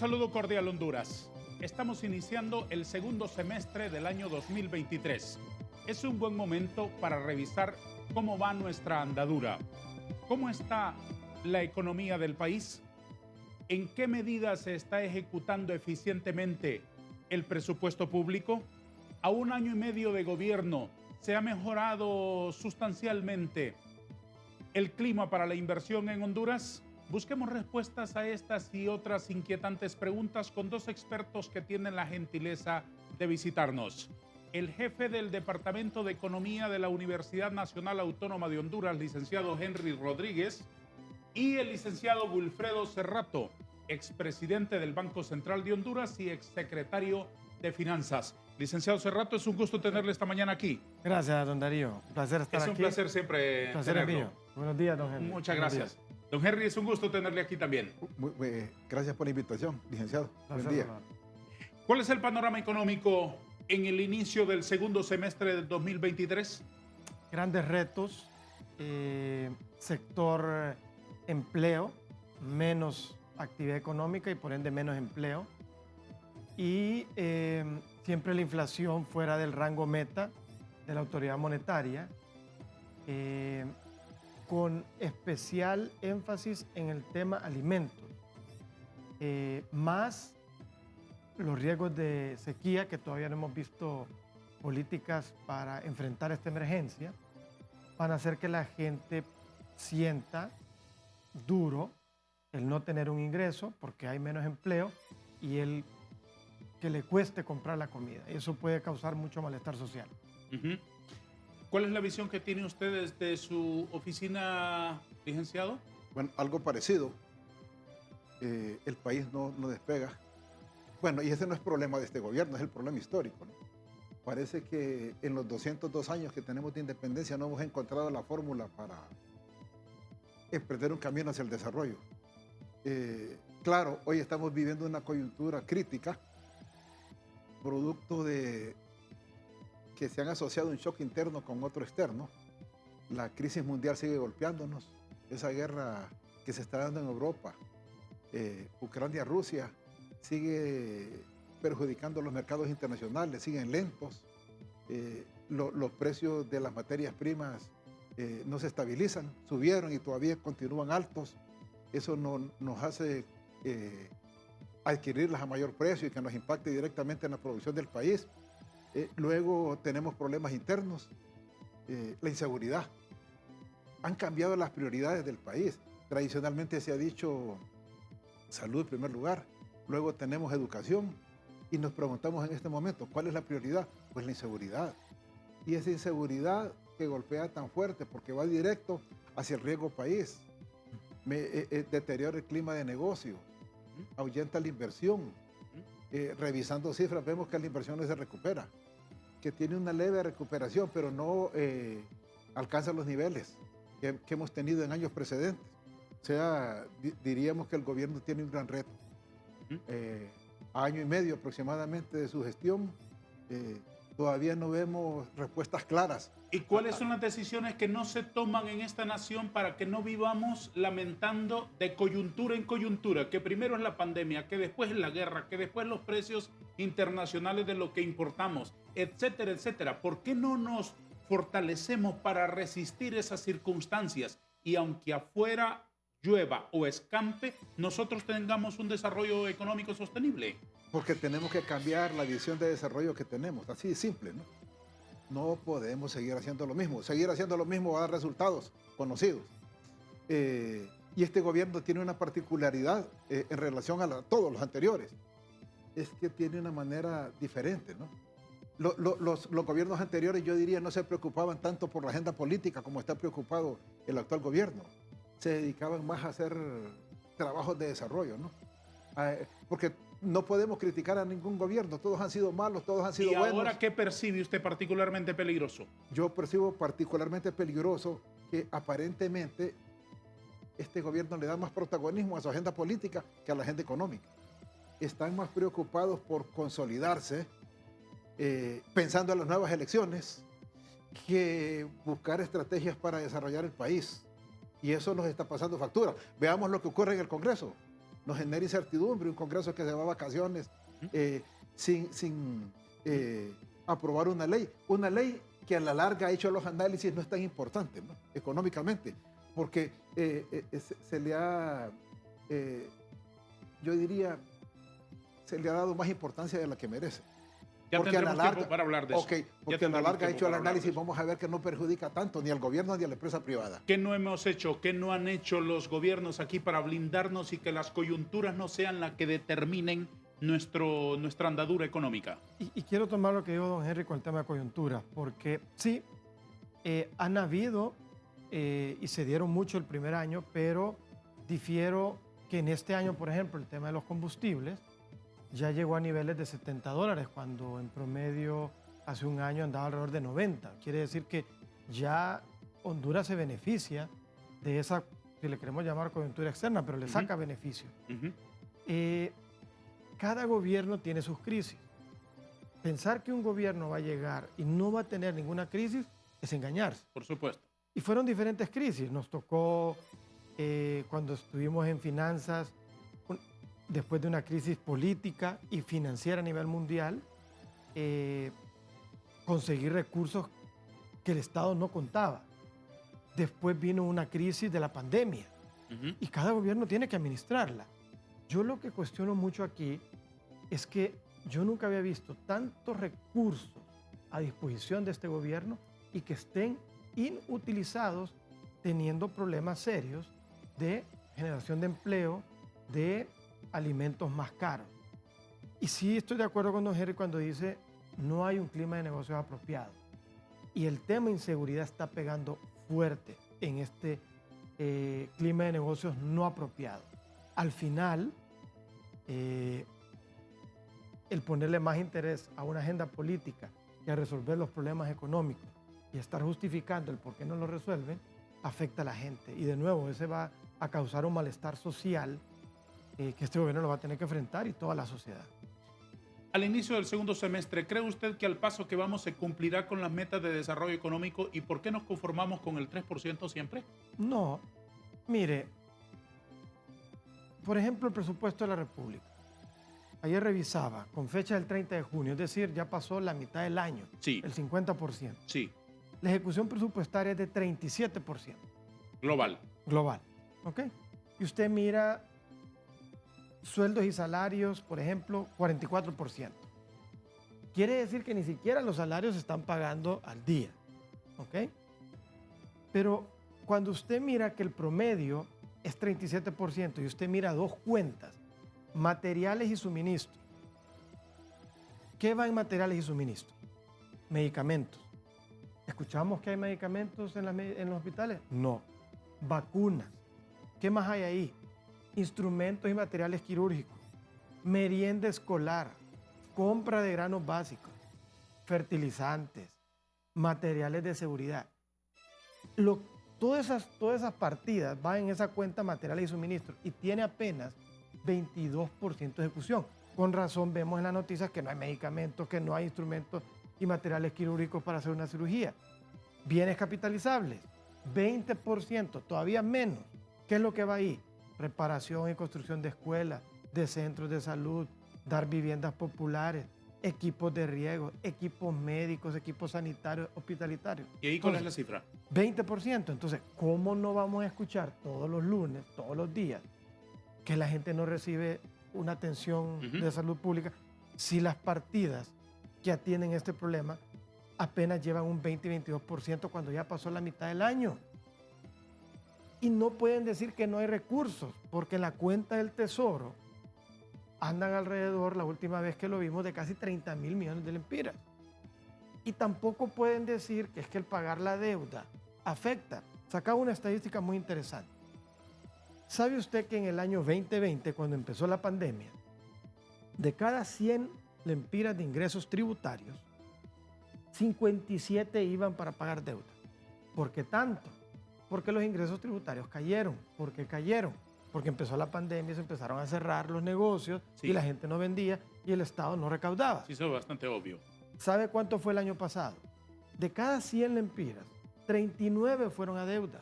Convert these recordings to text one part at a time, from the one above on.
saludo cordial, Honduras. Estamos iniciando el segundo semestre del año 2023. Es un buen momento para revisar cómo va nuestra andadura. ¿Cómo está la economía del país? ¿En qué medida se está ejecutando eficientemente el presupuesto público? A un año y medio de gobierno, ¿se ha mejorado sustancialmente el clima para la inversión en Honduras? Busquemos respuestas a estas y otras inquietantes preguntas con dos expertos que tienen la gentileza de visitarnos. El jefe del Departamento de Economía de la Universidad Nacional Autónoma de Honduras, licenciado Henry Rodríguez, y el licenciado Wilfredo Cerrato, expresidente del Banco Central de Honduras y exsecretario de Finanzas. Licenciado Cerrato, es un gusto tenerle esta mañana aquí. Gracias, don Darío. Un placer estar aquí. Es un placer siempre placer es tenerlo. mío. Buenos días, don Henry. Muchas gracias. Don Henry, es un gusto tenerle aquí también. Gracias por la invitación, licenciado. Buen día. ¿Cuál es el panorama económico en el inicio del segundo semestre del 2023? Grandes retos. Sector empleo, menos actividad económica y por ende menos empleo. Y siempre la inflación fuera del rango meta de la autoridad monetaria, con especial énfasis en el tema alimentos, más los riesgos de sequía, que todavía no hemos visto políticas para enfrentar esta emergencia, van a hacer que la gente sienta duro el no tener un ingreso porque hay menos empleo y el que le cueste comprar la comida. Eso puede causar mucho malestar social. ¿Cuál es la visión que tiene usted desde su oficina, licenciado? Bueno, algo parecido. El país no despega. Bueno, y ese no es problema de este gobierno, es el problema histórico, ¿no? Parece que en los 202 años que tenemos de independencia no hemos encontrado la fórmula para emprender un camino hacia el desarrollo. Claro, hoy estamos viviendo una coyuntura crítica, producto de que se han asociado un shock interno con otro externo. La crisis mundial sigue golpeándonos. Esa guerra que se está dando en Europa, Ucrania-Rusia, sigue perjudicando los mercados internacionales, siguen lentos. Los precios de las materias primas no se estabilizan, subieron y todavía continúan altos. Eso nos hace adquirirlas a mayor precio y que nos impacte directamente en la producción del país. Luego tenemos problemas internos, la inseguridad. Han cambiado las prioridades del país. Tradicionalmente se ha dicho salud en primer lugar, luego tenemos educación y nos preguntamos en este momento, ¿cuál es la prioridad? Pues la inseguridad. Y esa inseguridad que golpea tan fuerte porque va directo hacia el riesgo país, deteriora el clima de negocio, ahuyenta la inversión. Revisando cifras vemos que la inversión no se recupera, que tiene una leve recuperación, pero no alcanza los niveles que hemos tenido en años precedentes. O sea, diríamos que el gobierno tiene un gran reto. A año y medio aproximadamente de su gestión, todavía no vemos respuestas claras. ¿Y cuáles son las decisiones que no se toman en esta nación para que no vivamos lamentando de coyuntura en coyuntura? Que primero es la pandemia, que después es la guerra, que después los precios internacionales de lo que importamos, etcétera, etcétera. ¿Por qué no nos fortalecemos para resistir esas circunstancias? Y aunque afuera llueva o escampe, nosotros tengamos un desarrollo económico sostenible. Porque tenemos que cambiar la visión de desarrollo que tenemos, así de simple, ¿no? No podemos seguir haciendo lo mismo. Seguir haciendo lo mismo va a dar resultados conocidos. Y este gobierno tiene una particularidad en relación a todos los anteriores. Es que tiene una manera diferente, ¿no? Los gobiernos anteriores, yo diría, no se preocupaban tanto por la agenda política como está preocupado el actual gobierno. Se dedicaban más a hacer trabajos de desarrollo, ¿no? Porque no podemos criticar a ningún gobierno, todos han sido malos, todos han sido buenos. ¿Y ahora qué percibe usted particularmente peligroso? Yo percibo particularmente peligroso que aparentemente este gobierno le da más protagonismo a su agenda política que a la agenda económica. Están más preocupados por consolidarse, pensando en las nuevas elecciones, que buscar estrategias para desarrollar el país. Y eso nos está pasando factura. Veamos lo que ocurre en el Congreso. nos genera incertidumbre, un Congreso que se va a vacaciones sin aprobar una ley que a la larga ha hecho los análisis no es tan importante, ¿no? Económicamente, porque se le ha, yo diría, se le ha dado más importancia de la que merece. Ya porque a la tendremos larga, tiempo para hablar de eso. Okay, porque Ya a la tendremos larga ha tiempo hecho el para hablar de análisis, eso. vamos a ver que no perjudica tanto ni al gobierno ni a la empresa privada. ¿Qué no hemos hecho? ¿Qué no han hecho los gobiernos aquí para blindarnos y que las coyunturas no sean las que determinen nuestra andadura económica? Y quiero tomar lo que dijo don Henry con el tema de coyuntura, porque sí, han habido y se dieron mucho el primer año, pero difiero que en este año, por ejemplo, el tema de los combustibles ya llegó a niveles de $70, cuando en promedio hace un año andaba alrededor de 90. Quiere decir que ya Honduras se beneficia de esa, si le queremos llamar coyuntura externa, pero le saca beneficio. Cada gobierno tiene sus crisis. Pensar que un gobierno va a llegar y no va a tener ninguna crisis es engañarse. Por supuesto. Y fueron diferentes crisis. Nos tocó cuando estuvimos en finanzas, después de una crisis política y financiera a nivel mundial, conseguir recursos que el Estado no contaba. Después vino una crisis de la pandemia y cada gobierno tiene que administrarla. Yo lo que cuestiono mucho aquí es que yo nunca había visto tantos recursos a disposición de este gobierno y que estén inutilizados teniendo problemas serios de generación de empleo, de alimentos más caros. Y sí estoy de acuerdo con don Henry cuando dice no hay un clima de negocios apropiado. Y el tema de inseguridad está pegando fuerte en este clima de negocios no apropiado. Al final, el ponerle más interés a una agenda política que a resolver los problemas económicos y estar justificando el por qué no lo resuelven, afecta a la gente. Y de nuevo, ese va a causar un malestar social que este gobierno lo va a tener que enfrentar y toda la sociedad. Al inicio del segundo semestre, ¿cree usted que al paso que vamos se cumplirá con las metas de desarrollo económico y por qué nos conformamos con el 3% siempre? No, mire, por ejemplo, el presupuesto de la República. Ayer revisaba, con fecha del 30 de junio, es decir, ya pasó la mitad del año, Sí. el 50%. Sí, La ejecución presupuestaria es de 37% global. global, ¿ok? Y usted mira sueldos y salarios, por ejemplo, 44%. Quiere decir que ni siquiera los salarios se están pagando al día, ¿ok? Pero cuando usted mira que el promedio es 37% y usted mira dos cuentas, materiales y suministros. ¿Qué va en materiales y suministros? Medicamentos. ¿Escuchamos que hay medicamentos en los hospitales? No. Vacunas. ¿Qué más hay ahí? Instrumentos y materiales quirúrgicos, merienda escolar, compra de granos básicos, fertilizantes, materiales de seguridad. Todas esas partidas van en esa cuenta materiales y suministros y tiene apenas 22% de ejecución. Con razón vemos en las noticias que no hay medicamentos, que no hay instrumentos y materiales quirúrgicos para hacer una cirugía. Bienes capitalizables, 20%, todavía menos. ¿Qué es lo que va ahí? Reparación y construcción de escuelas, de centros de salud, dar viviendas populares, equipos de riego, equipos médicos, equipos sanitarios, hospitalitarios. ¿Y ahí cuál es la cifra? 20%. Entonces, ¿cómo no vamos a escuchar todos los lunes, todos los días, que la gente no recibe una atención de salud pública si las partidas que atienden este problema apenas llevan un 20-22% cuando ya pasó la mitad del año? Y no pueden decir que no hay recursos, porque en la cuenta del Tesoro andan alrededor, la última vez que lo vimos, de casi 30.000 millones de lempiras. Y tampoco pueden decir que es que el pagar la deuda afecta. Sacaba una estadística muy interesante. ¿Sabe usted que en el año 2020, cuando empezó la pandemia, de cada 100 lempiras de ingresos tributarios, 57 iban para pagar deuda? ¿Por qué tanto? Porque los ingresos tributarios cayeron. ¿Por qué cayeron? Porque empezó la pandemia, se empezaron a cerrar los negocios y la gente no vendía y el Estado no recaudaba. Sí, eso es bastante obvio. ¿Sabe cuánto fue el año pasado? De cada 100 lempiras, 39 fueron a deuda.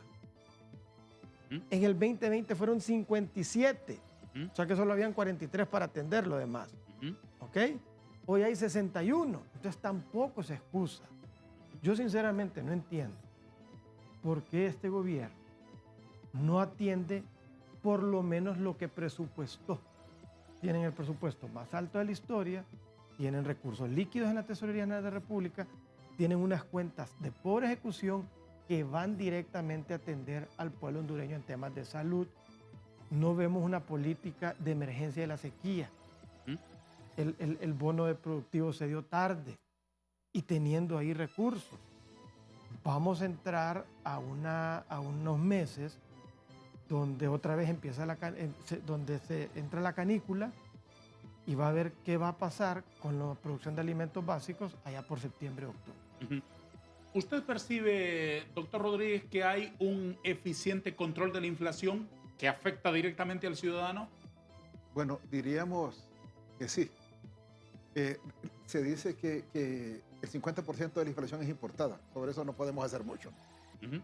En el 2020 fueron 57. Ujú. O sea que solo habían 43 para atender lo demás. Ujú. ¿Ok? Hoy hay 61. Entonces tampoco se excusa. Yo sinceramente no entiendo por qué este gobierno no atiende por lo menos lo que presupuestó. Tienen el presupuesto más alto de la historia, tienen recursos líquidos en la Tesorería General de la República, tienen unas cuentas de pobre ejecución que van directamente a atender al pueblo hondureño en temas de salud. No vemos una política de emergencia de la sequía. Ujú. El bono de productivo se dio tarde y teniendo ahí recursos. Vamos a entrar a unos meses donde otra vez empieza donde se entra la canícula y va a ver qué va a pasar con la producción de alimentos básicos allá por septiembre, octubre. Ujú. ¿Usted percibe, doctor Rodríguez, que hay un eficiente control de la inflación que afecta directamente al ciudadano? Bueno, diríamos que sí. Se dice que el 50% de la inflación es importada. Sobre eso no podemos hacer mucho. Ujú.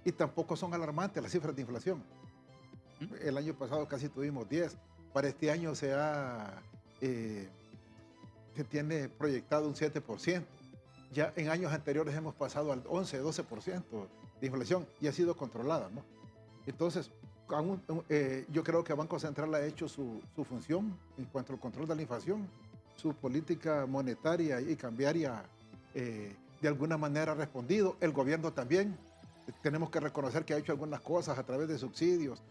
Y tampoco son alarmantes las cifras de inflación. Ujú. El año pasado casi tuvimos 10. Para este año se tiene proyectado un 7%. Ya en años anteriores hemos pasado al 11, 12% de inflación y ha sido controlada, ¿no? Entonces, yo creo que el Banco Central ha hecho su función en cuanto al control de la inflación. Su política monetaria y cambiaria de alguna manera ha respondido. El gobierno también. Tenemos que reconocer que ha hecho algunas cosas a través de subsidios,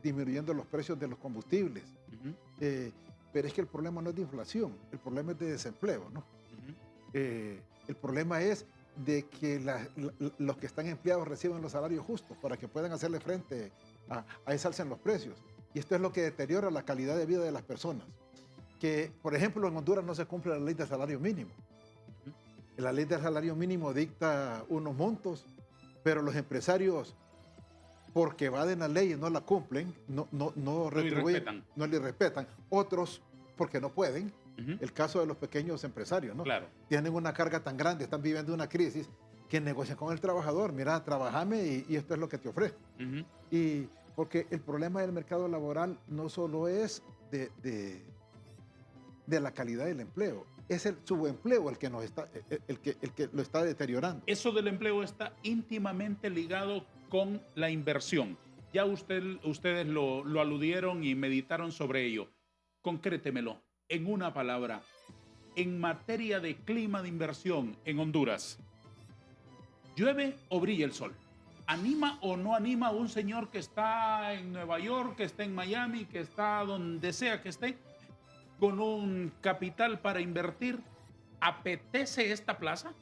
disminuyendo los precios de los combustibles. Ujú. Pero es que el problema no es de inflación, el problema es de desempleo, ¿no? Ujú. El problema es de que los que están empleados reciban los salarios justos para que puedan hacerle frente a esa alza en los precios. Y esto es lo que deteriora la calidad de vida de las personas. Que, por ejemplo, en Honduras no se cumple la ley del salario mínimo. La ley del salario mínimo dicta unos montos, pero los empresarios, porque evaden la ley y no la cumplen, no retribuyen, no le respetan. Otros, porque no pueden. Ujú. El caso de los pequeños empresarios, ¿no? Claro. Tienen una carga tan grande, están viviendo una crisis, que negocian con el trabajador. Mira, trabajame y esto es lo que te ofrezco. Ujú. Y porque el problema del mercado laboral no solo es de la calidad del empleo, es el subempleo el que lo está deteriorando. Eso del empleo está íntimamente ligado con la inversión. Ya ustedes lo aludieron y meditaron sobre ello. Concrétemelo en una palabra. En materia de clima de inversión en Honduras, ¿llueve o brilla el sol? ¿Anima o no anima a un señor que está en Nueva York, que está en Miami, que está donde sea que esté, con un capital para invertir? ¿Apetece esta plaza?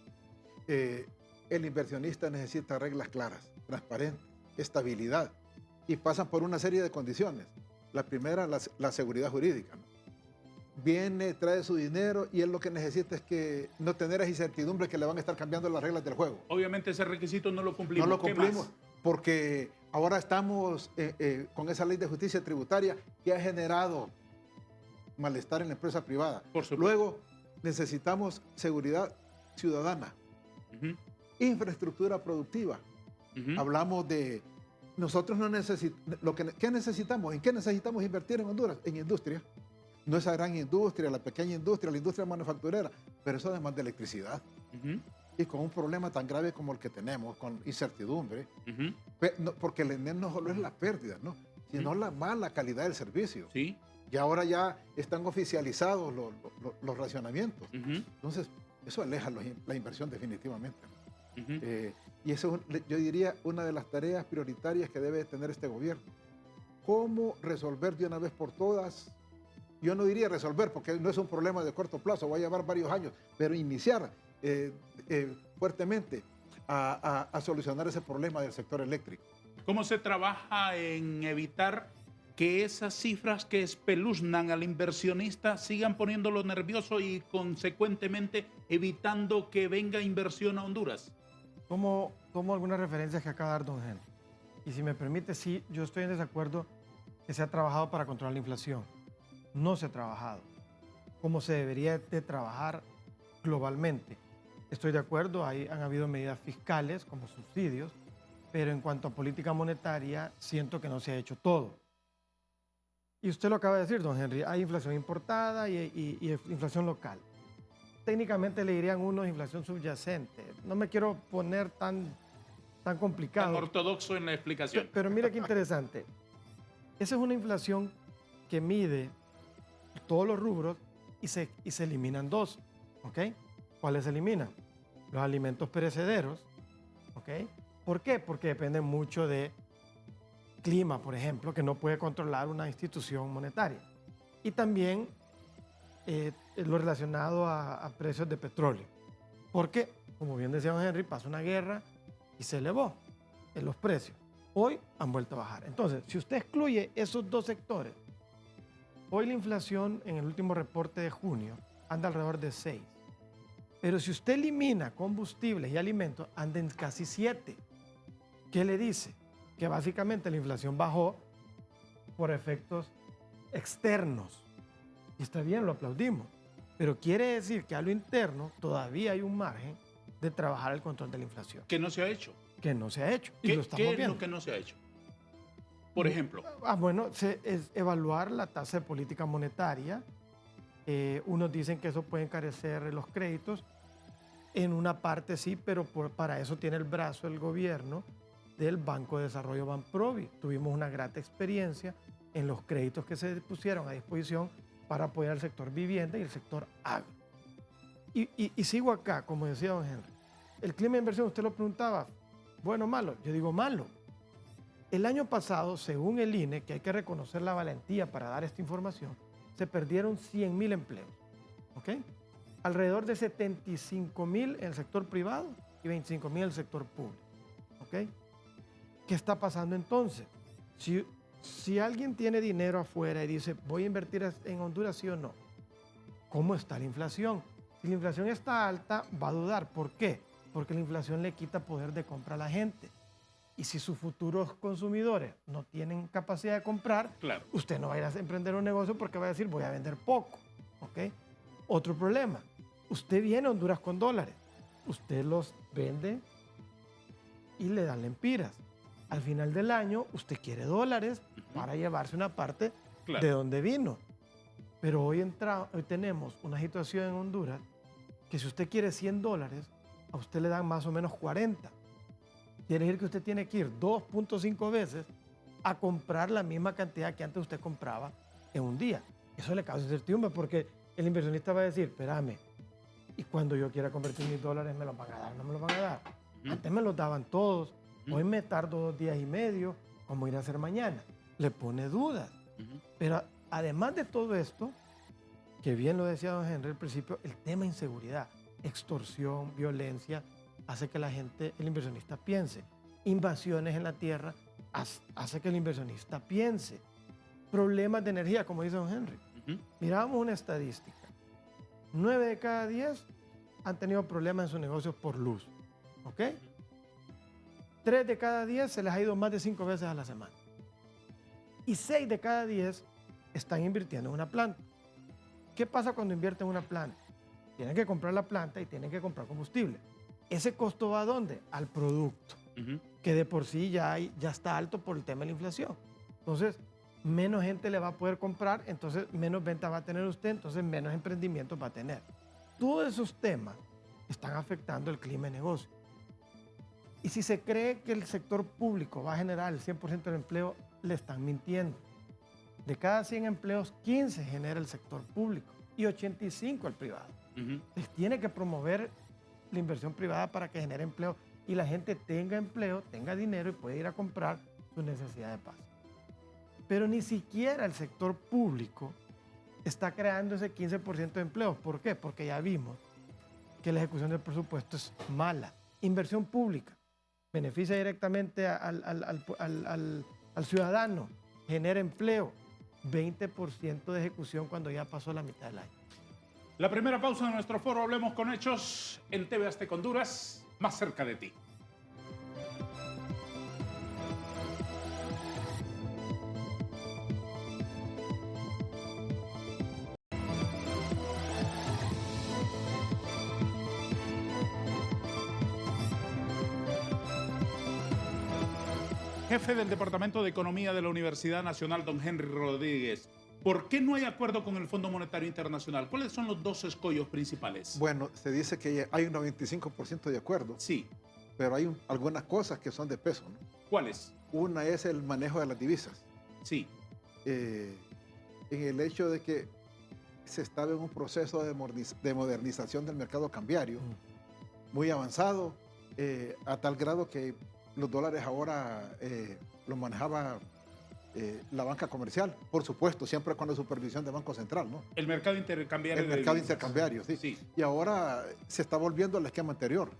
El inversionista necesita reglas claras, transparentes, estabilidad, y pasan por una serie de condiciones. La primera, la seguridad jurídica, ¿no? Viene, trae su dinero y él lo que necesita es que no tener esa incertidumbre que le van a estar cambiando las reglas del juego. Obviamente ese requisito no lo cumplimos. No lo ¿Qué cumplimos más? porque ahora estamos con esa ley de justicia tributaria que ha generado malestar en la empresa privada. Por supuesto. Luego necesitamos seguridad ciudadana, Ujú, infraestructura productiva. ujú. Hablamos de nosotros no necesitamos, ¿qué necesitamos? ¿En qué necesitamos invertir en Honduras? En industria. No esa gran industria, la pequeña industria, la industria manufacturera, pero eso además de electricidad. Ujú, Y con un problema tan grave como el que tenemos, con incertidumbre, ujú. porque el ENEM no solo es la pérdida, ¿no? Sino la mala calidad del servicio. Sí. Y ahora ya están oficializados los racionamientos. Ujú, Entonces, eso aleja la inversión definitivamente. ujú. Y eso es, yo diría, una de las tareas prioritarias que debe tener este gobierno. ¿Cómo resolver de una vez por todas? Yo no diría resolver, porque no es un problema de corto plazo, va a llevar varios años, pero iniciar fuertemente a solucionar ese problema del sector eléctrico. ¿Cómo se trabaja en evitar que esas cifras que espeluznan al inversionista sigan poniéndolo nervioso y consecuentemente evitando que venga inversión a Honduras? Tomo algunas referencias que acaba de dar don Henry. Y si me permite, sí, yo estoy en desacuerdo que se ha trabajado para controlar la inflación. No se ha trabajado como se debería de trabajar globalmente. Estoy de acuerdo, han habido medidas fiscales como subsidios, pero en cuanto a política monetaria, siento que no se ha hecho todo. Y usted lo acaba de decir, don Henry, hay inflación importada y inflación local. Técnicamente le dirían unos inflación subyacente. No me quiero poner tan complicado. Tan ortodoxo en la explicación. Pero mira qué interesante. Esa es una inflación que mide todos los rubros y se eliminan dos. ¿Ok? ¿Cuáles se eliminan? Los alimentos perecederos. ¿Ok? ¿Por qué? Porque dependen mucho de clima, por ejemplo, que no puede controlar una institución monetaria. Y también lo relacionado a precios de petróleo. Porque, como bien decía don Henry, pasó una guerra y se elevó en los precios. Hoy han vuelto a bajar. Entonces, si usted excluye esos dos sectores, hoy la inflación en el último reporte de junio anda alrededor de 6. Pero si usted elimina combustibles y alimentos, anda en casi 7. ¿Qué le dice? Que básicamente la inflación bajó por efectos externos. Y está bien, lo aplaudimos. Pero quiere decir que a lo interno todavía hay un margen de trabajar el control de la inflación. ¿Qué no se ha hecho? Que no se ha hecho. Y ¿Qué, lo estamos qué es viendo. lo que no se ha hecho? Por ejemplo. Bueno, es evaluar la tasa de política monetaria. Unos dicen que eso puede encarecer los créditos. En una parte sí, pero para eso tiene el brazo el gobierno del Banco de Desarrollo Banprovi. Tuvimos una grata experiencia en los créditos que se pusieron a disposición para apoyar al sector vivienda y el sector agro. Y sigo acá, como decía don Henry. El clima de inversión, usted lo preguntaba, bueno o malo. Yo digo malo. El año pasado, según el INE, que hay que reconocer la valentía para dar esta información, se perdieron 100,000 empleos. ¿Ok? Alrededor de 75,000 en el sector privado y 25,000 en el sector público. ¿Ok? ¿Qué está pasando entonces? Si alguien tiene dinero afuera y dice, voy a invertir en Honduras, ¿sí o no? ¿Cómo está la inflación? Si la inflación está alta, va a dudar. ¿Por qué? Porque la inflación le quita poder de compra a la gente. Y si sus futuros consumidores no tienen capacidad de comprar, Claro. usted no va a ir a emprender un negocio porque va a decir, voy a vender poco. ¿Ok? Otro problema. Usted viene a Honduras con dólares. Usted los vende y le dan lempiras. Al final del año, usted quiere dólares para llevarse una parte Claro. de donde vino. Pero hoy tenemos una situación en Honduras que si usted quiere 100 dólares, a usted le dan más o menos 40. Quiere decir que usted tiene que ir 2.5 veces a comprar la misma cantidad que antes usted compraba en un día. Eso le causa incertidumbre porque el inversionista va a decir, espérame, y cuando yo quiera convertir mis dólares, ¿me los van a dar? ¿No me los van a dar? Antes me los daban todos. Hoy me tardo 2 días y medio. ¿Cómo ir a hacer mañana? Le pone dudas. Pero además de todo esto, que bien lo decía don Henry al principio, el tema inseguridad, extorsión, violencia, hace que la gente, el inversionista piense. Invasiones en la tierra hace que el inversionista piense. Problemas de energía, como dice don Henry. Mirábamos una estadística. 9 de cada 10 han tenido problemas en sus negocios por luz. ¿Ok? 3 de cada 10 se les ha ido más de 5 veces a la semana. Y 6 de cada 10 están invirtiendo en una planta. ¿Qué pasa cuando invierten en una planta? Tienen que comprar la planta y tienen que comprar combustible. ¿Ese costo va a dónde? Al producto, que de por sí ya está alto por el tema de la inflación. Entonces, menos gente le va a poder comprar, entonces menos venta va a tener usted, entonces menos emprendimiento va a tener. Todos esos temas están afectando el clima de negocio. Y si se cree que el sector público va a generar el 100% del empleo, le están mintiendo. De cada 100 empleos, 15 genera el sector público y 85 el privado. Les tiene que promover la inversión privada para que genere empleo y la gente tenga empleo, tenga dinero y pueda ir a comprar sus necesidades de paz. Pero ni siquiera el sector público está creando ese 15% de empleos. ¿Por qué? Porque ya vimos que la ejecución del presupuesto es mala. Inversión pública beneficia directamente al ciudadano, genera empleo, 20% de ejecución cuando ya pasó la mitad del año. La primera pausa de nuestro foro Hablemos con Hechos en TV Azteca Honduras, más cerca de ti. Jefe del Departamento de Economía de la Universidad Nacional, don Henry Rodríguez. ¿Por qué no hay acuerdo con el Fondo Monetario Internacional? ¿Cuáles son los dos escollos principales? Bueno, se dice que hay un 95% de acuerdo, Sí. pero hay algunas cosas que son de peso, ¿no? ¿Cuáles? Una es el manejo de las divisas. Sí. En el hecho de que se estaba en un proceso de modernización del mercado cambiario muy avanzado, a tal grado que los dólares ahora los manejaba la banca comercial, por supuesto, siempre con la supervisión del Banco Central, ¿no? El mercado intercambiario. El mercado divisas. intercambiario, sí. Sí. Y ahora se está volviendo al esquema anterior,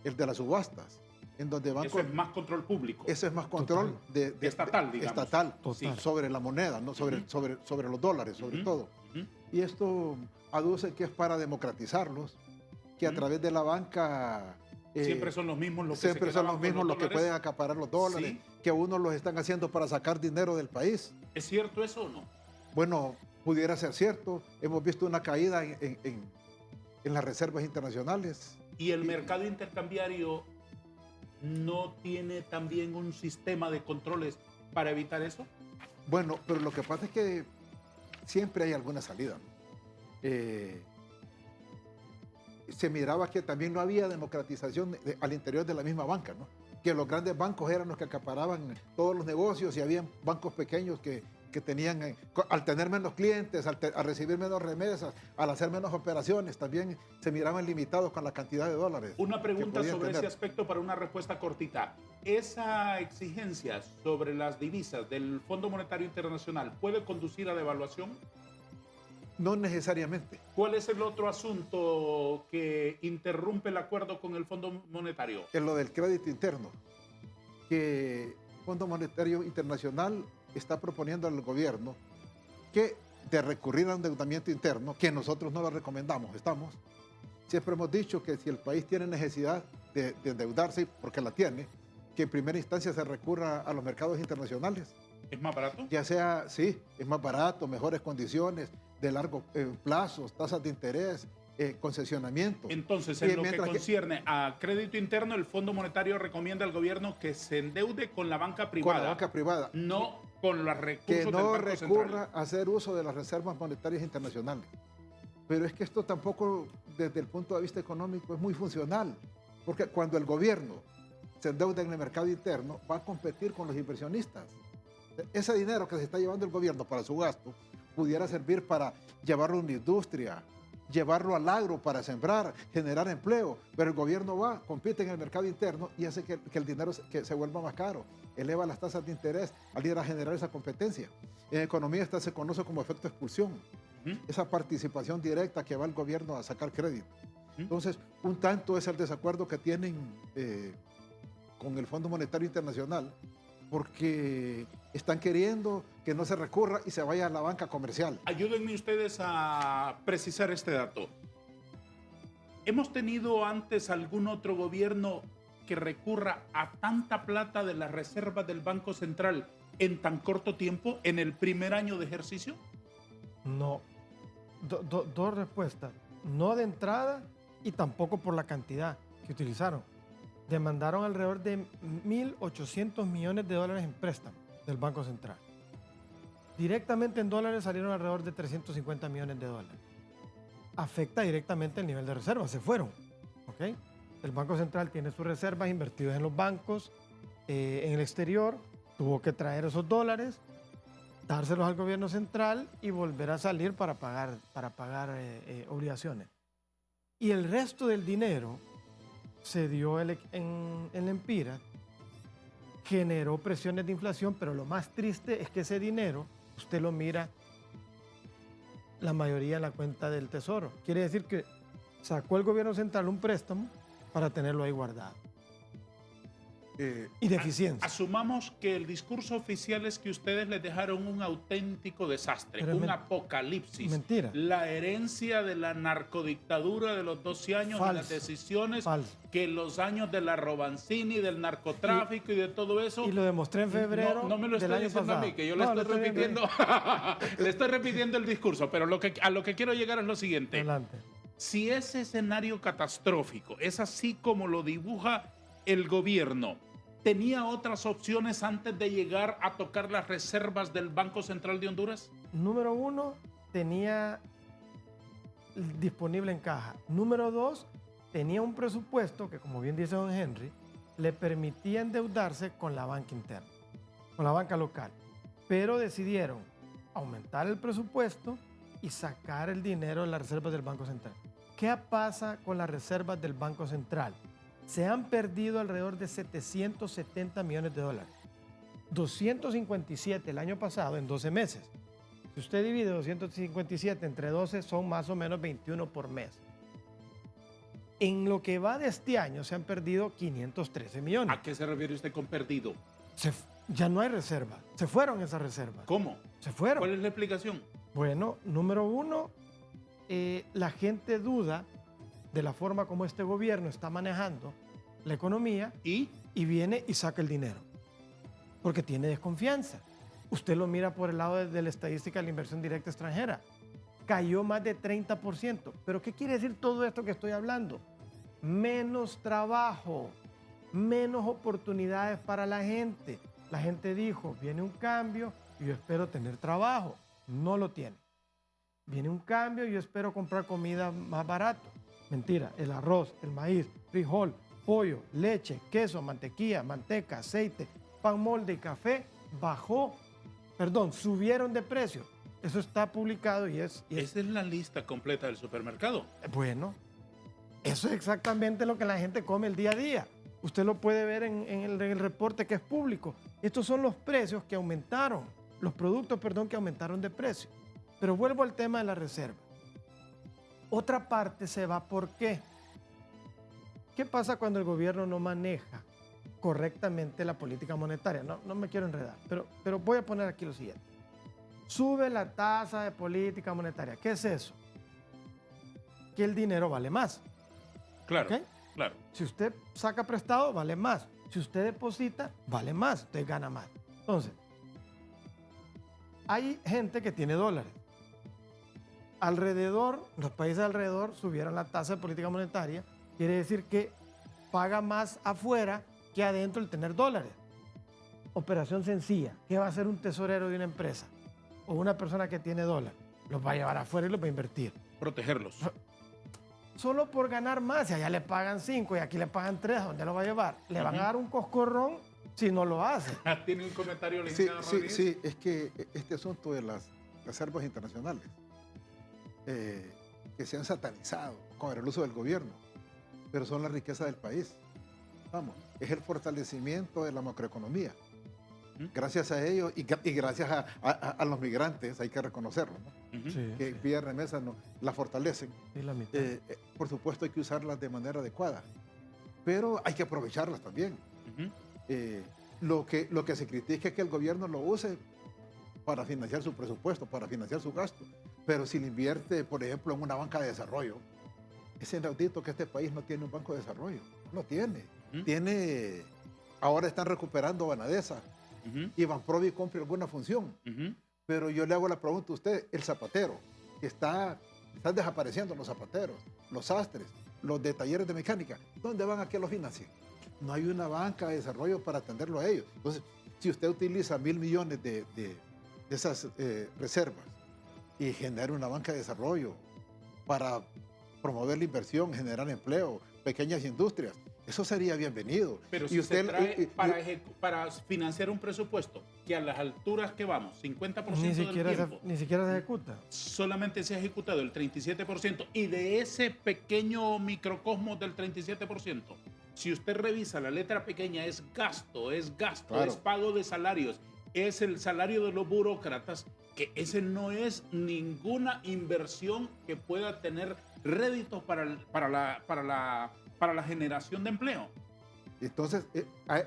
el de las subastas, en donde Eso bancos... es más control público. Eso es más control Estatal, digamos. estatal, Total. sobre la moneda, ¿no? sobre los dólares, sobre todo. Ujú. Y esto aduce que es para democratizarlos, que a Ujú. través de la banca... Siempre son los mismos los que siempre se son quedaban los con mismos los que dólares. pueden acaparar los dólares, Sí. que unos los están haciendo para sacar dinero del país. ¿Es cierto eso o no? Bueno, pudiera ser cierto. Hemos visto una caída en las reservas internacionales. ¿Y el mercado intercambiario no tiene también un sistema de controles para evitar eso? Bueno, pero lo que pasa es que siempre hay alguna salida, ¿no? Se miraba que también no había democratización al interior de la misma banca, ¿no? Que los grandes bancos eran los que acaparaban todos los negocios y había bancos pequeños que tenían, al tener menos clientes, al recibir menos remesas, al hacer menos operaciones, también se miraban limitados con la cantidad de dólares. Una pregunta podían sobre tener. ese aspecto para una respuesta cortita. ¿Esa exigencia sobre las divisas del Fondo Monetario Internacional puede conducir a devaluación? No necesariamente. ¿Cuál es el otro asunto que interrumpe el acuerdo con el Fondo Monetario? Es lo del crédito interno, que el Fondo Monetario Internacional está proponiendo al gobierno que de recurrir a endeudamiento interno, que nosotros no lo recomendamos, siempre hemos dicho que si el país tiene necesidad de endeudarse, porque la tiene, que en primera instancia se recurra a los mercados internacionales. ¿Es más barato? Ya sea, sí, es más barato, mejores condiciones, de largo plazo, tasas de interés, concesionamiento. Entonces, Y en lo que mientras concierne a crédito interno, el Fondo Monetario recomienda al gobierno que se endeude con la banca privada, con la banca privada, no con los recursos que del no Banco recurra Central. a hacer uso de las reservas monetarias internacionales. Pero es que esto tampoco, desde el punto de vista económico, es muy funcional, porque cuando el gobierno se endeuda en el mercado interno, va a competir con los inversionistas. Ese dinero que se está llevando el gobierno para su gasto pudiera servir para llevarlo a una industria, llevarlo al agro para sembrar, generar empleo, pero el gobierno compite en el mercado interno y hace que el dinero se vuelva más caro, eleva las tasas de interés al ir a generar esa competencia. En economía esta se conoce como efecto expulsión, esa participación directa que va el gobierno a sacar crédito. Entonces, un tanto es el desacuerdo que tienen con el Fondo Monetario Internacional, porque están queriendo que no se recurra y se vaya a la banca comercial. Ayúdenme ustedes a precisar este dato. ¿Hemos tenido antes algún otro gobierno que recurra a tanta plata de las reservas del Banco Central en tan corto tiempo, en el primer año de ejercicio? No. Dos respuestas. No de entrada y tampoco por la cantidad que utilizaron. Demandaron alrededor de 1.800 millones de dólares en préstamo del Banco Central. Directamente en dólares salieron alrededor de 350 millones de dólares. Afecta directamente el nivel de reservas, se fueron. ¿Okay? El Banco Central tiene sus reservas invertidas en los bancos, en el exterior, tuvo que traer esos dólares, dárselos al gobierno central y volver a salir para pagar obligaciones. Y el resto del dinero se dio en el Empira, generó presiones de inflación, pero lo más triste es que ese dinero, usted lo mira, la mayoría en la cuenta del Tesoro. Quiere decir que sacó el gobierno central un préstamo para tenerlo ahí guardado. Y deficiencia. Asumamos que el discurso oficial es que ustedes les dejaron un auténtico desastre, Pero un apocalipsis. Mentira. La herencia de la narcodictadura de los 12 años y las decisiones Falso. que los años de la Robancini, del narcotráfico y de todo eso. Y lo demostré en febrero No me lo del estoy año diciendo pasado. a mí, que yo No, le lo estoy viendo repitiendo. Le estoy repitiendo el discurso, pero a lo que quiero llegar es lo siguiente. Adelante. Si ese escenario catastrófico es así como lo dibuja el gobierno, ¿tenía otras opciones antes de llegar a tocar las reservas del Banco Central de Honduras? Número uno, tenía disponible en caja. Número dos, tenía un presupuesto que, como bien dice don Henry, le permitía endeudarse con la banca interna, con la banca local. Pero decidieron aumentar el presupuesto y sacar el dinero de las reservas del Banco Central. ¿Qué pasa con las reservas del Banco Central? Se han perdido alrededor de 770 millones de dólares. 257 el año pasado en 12 meses. Si usted divide 257 entre 12, son más o menos 21 por mes. En lo que va de este año se han perdido 513 millones. ¿A qué se refiere usted con perdido? Ya no hay reserva. Se fueron esas reservas. ¿Cómo? Se fueron. ¿Cuál es la explicación? Bueno, número uno, la gente duda de la forma como este gobierno está manejando la economía ¿Y? viene y saca el dinero. Porque tiene desconfianza. Usted lo mira por el lado de la estadística de la inversión directa extranjera. Cayó más de 30%. ¿Pero qué quiere decir todo esto que estoy hablando? Menos trabajo, menos oportunidades para la gente. La gente dijo, viene un cambio y yo espero tener trabajo. No lo tiene. Viene un cambio y yo espero comprar comida más barato. Mentira, el arroz, el maíz, frijol, pollo, leche, queso, mantequilla, manteca, aceite, pan molde y café subieron de precio. Eso está publicado y es... Esa es la lista completa del supermercado. Bueno, eso es exactamente lo que la gente come el día a día. Usted lo puede ver en el reporte que es público. Estos son los precios que aumentaron, los productos, que aumentaron de precio. Pero vuelvo al tema de la reserva. Otra parte se va, ¿por qué? ¿Qué pasa cuando el gobierno no maneja correctamente la política monetaria? No me quiero enredar, pero voy a poner aquí lo siguiente. Sube la tasa de política monetaria. ¿Qué es eso? Que el dinero vale más. Claro, ¿Okay? claro. Si usted saca prestado, vale más. Si usted deposita, vale más. Usted gana más. Entonces, hay gente que tiene dólares. Los países alrededor subieron la tasa de política monetaria. Quiere decir que paga más afuera que adentro el tener dólares. Operación sencilla. ¿Qué va a hacer un tesorero de una empresa? O una persona que tiene dólares. Los va a llevar afuera y los va a invertir. Protegerlos. Solo por ganar más. Si allá le pagan 5 y aquí le pagan 3, ¿a dónde lo va a llevar? Le van a dar un coscorrón si no lo hace. ¿Tiene un comentario, Sí, licenciado Rodríguez? sí, es que este asunto de las reservas internacionales que se han satanizado con el uso del gobierno, pero son la riqueza del país. Vamos, es el fortalecimiento de la macroeconomía. Gracias a ellos y gracias a los migrantes, hay que reconocerlo, ¿no? Sí, Que sí. vía remesas la fortalecen. Sí, la mitad. Por supuesto hay que usarlas de manera adecuada, pero hay que aprovecharlas también. Lo que se critica es que el gobierno lo use para financiar su presupuesto, para financiar su gasto, pero si le invierte, por ejemplo, en una banca de desarrollo, es inaudito que este país no tiene un banco de desarrollo, no tiene. Ahora están recuperando Banadesa, y Banprovi cumple alguna función, pero yo le hago la pregunta a usted, el zapatero, que están desapareciendo los zapateros, los sastres, los de talleres de mecánica, ¿dónde van a que los financien? No hay una banca de desarrollo para atenderlo a ellos. Entonces, si usted utiliza 1.000 millones de esas reservas y genera una banca de desarrollo para promover la inversión, generar empleo, pequeñas industrias, eso sería bienvenido. Pero Y si usted, usted trae para financiar un presupuesto que a las alturas que vamos, 50% del tiempo, Ni siquiera se ejecuta. solamente se ha ejecutado el 37%, y de ese pequeño microcosmos del 37%, si usted revisa la letra pequeña, es gasto, Claro. es pago de salarios, es el salario de los burócratas, que ese no es ninguna inversión que pueda tener réditos para la generación de empleo. Entonces,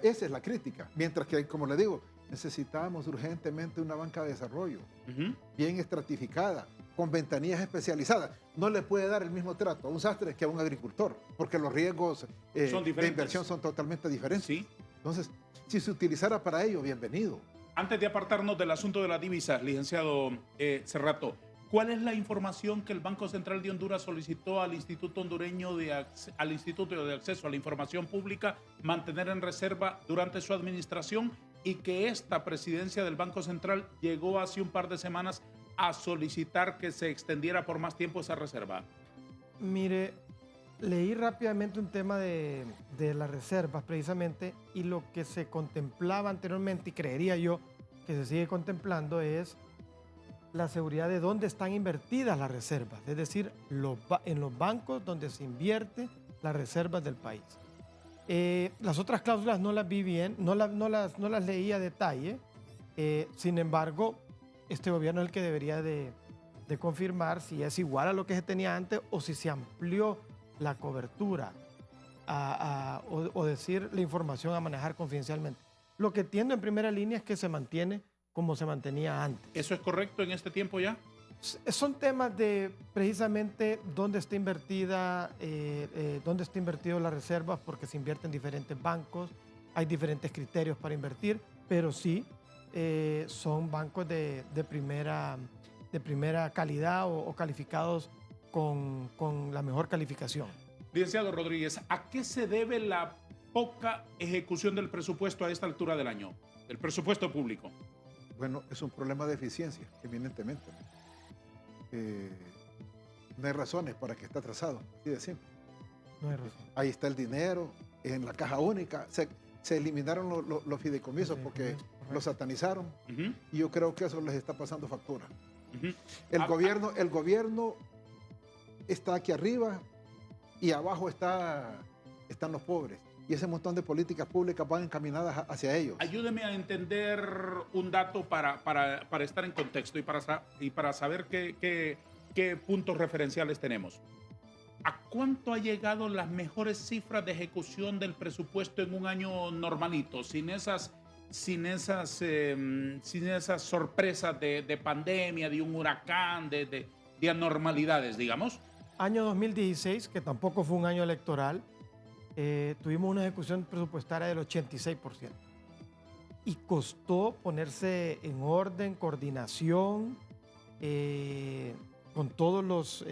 esa es la crítica. Mientras que, como le digo, necesitamos urgentemente una banca de desarrollo bien estratificada, con ventanillas especializadas. No le puede dar el mismo trato a un sastre que a un agricultor, porque los riesgos Son de diferentes. inversión son totalmente diferentes. Sí. Entonces, si se utilizara para ello, bienvenido. Antes de apartarnos del asunto de las divisas, licenciado Cerrato, ¿Cuál es la información que el Banco Central de Honduras solicitó al Instituto Hondureño al Instituto de Acceso a la Información Pública mantener en reserva durante su administración, y que esta presidencia del Banco Central llegó hace un par de semanas a solicitar que se extendiera por más tiempo esa reserva? Mire, leí rápidamente un tema de las reservas precisamente, y lo que se contemplaba anteriormente, y creería yo que se sigue contemplando, es la seguridad de dónde están invertidas las reservas, es decir, en los bancos donde se invierte las reservas del país. Las otras cláusulas no las vi bien, no las leí a detalle. Sin embargo, este gobierno es el que debería de confirmar si es igual a lo que se tenía antes o si se amplió la cobertura o decir la información a manejar confidencialmente. Lo que entiendo en primera línea es que se mantiene como se mantenía antes. ¿Eso es correcto en este tiempo ya? Son temas de precisamente dónde está invertida, dónde está invertido las reservas, porque se invierte en diferentes bancos, hay diferentes criterios para invertir, pero sí son bancos de primera calidad o calificados con la mejor calificación. Licenciado Rodríguez, ¿a qué se debe la poca ejecución del presupuesto a esta altura del año? El presupuesto público. Bueno, es un problema de eficiencia, eminentemente. No hay razones para que esté atrasado, así de simple. No hay razón. Ahí está el dinero, en la caja única. Se eliminaron los fideicomisos porque los satanizaron. Y yo creo que eso les está pasando factura. El gobierno está aquí arriba y abajo están los pobres. Y ese montón de políticas públicas van encaminadas hacia ellos. Ayúdeme a entender un dato para estar en contexto y para saber qué puntos referenciales tenemos. ¿A cuánto ha llegado las mejores cifras de ejecución del presupuesto en un año normalito, sin esas sorpresas de pandemia, de un huracán, de anormalidades, digamos? Año 2016, que tampoco fue un año electoral, tuvimos una ejecución presupuestaria del 86%. Y costó ponerse en orden, coordinación, con todos los